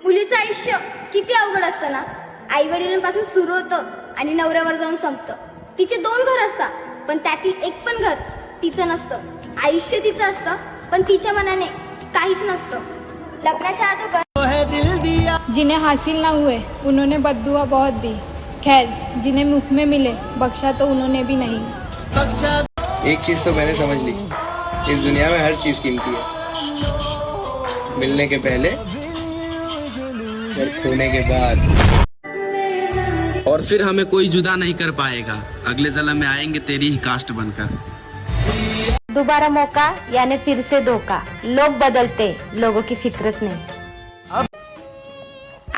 मुलीचं आयुष्य किती अवघड असतं ना. आई वडिलांपासून सुरू होतं आणि नवऱ्यावर जाऊन संपतं. तिचे 2 घर असतात, पण त्यातील एक पण घर तिचं नसतं. आयुष्य तिचं असतं, पण तिच्या मनाने काहीच नसतं. लग्नाच्या अगोदर जिन्हें हासिल ना हुए उन्होंने बद्दुआ बहुत दी, खैर जिन्हें मुख में मिले बख्शा तो उन्होंने भी नहीं. एक चीज तो मैंने समझ ली, इस दुनिया में हर चीज कीमती है, मिलने के पहले और खोने के बाद. और फिर हमें कोई जुदा नहीं कर पाएगा. अगले जन्म में आएंगे तेरी ही कास्ट बनकर. दोबारा मौका यानी फिर से धोखा. लोग बदलते, लोगों की फितरत नहीं.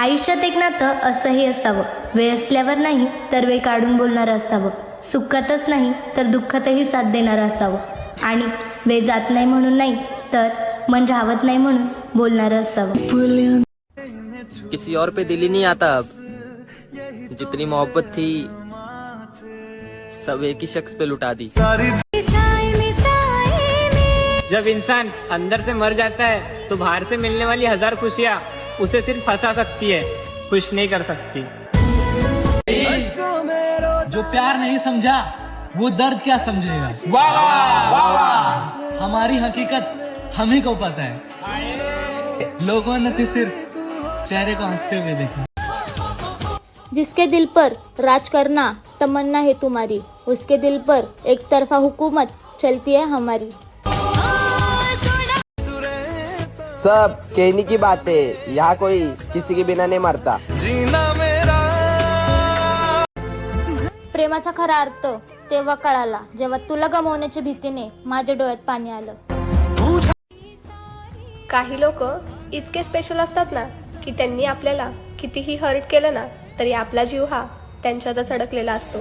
आयुष्यात एक नातं असंही असावं. वेळ असल्यावर नाही तर वेळ काढून बोलणारं असावं. सुखातच नाही तर दुःखातही साथ देणारं असावं. आणि वेळ जात नाही म्हणून नाही तर मन राहत नाही म्हणून बोलणारं असावं. किसी और पे दिल ही नहीं आता अब. जितनी मोहब्बत थी सब एक ही शख्स पे लुटा दी. जब इंसान अंदर से मर जाता है तो बाहर से मिलने वाली 1000 खुशियाँ उसे सिर्फ हंसा सकती है, खुश नहीं कर सकती. जो प्यार नहीं समझा वो दर्द क्या समझेगा. वाह वाह वाह. हमारी हकीकत हम ही को पता है. लोगों ने तो सिर्फ चेहरे को हंसते हुए देखा. जिसके दिल पर राज करना तमन्ना है तुम्हारी, उसके दिल पर एक तरफा हुकूमत चलती है हमारी. सब कहने की बात है, यहाँ कोई किसी के बिना नहीं मरता. प्रेमाचा खरा अर्थ तेव्हा कळाला जेव्हा तुला गमावण्याच्या भीतीने माझ्या डोळ्यात पाणी आलं. काही लोक इतके स्पेशल असतात ना की त्यांनी आपल्याला कितीही हर्ट केलं ना तरी आपला जीव हा त्यांच्यातच अडकलेला असतो.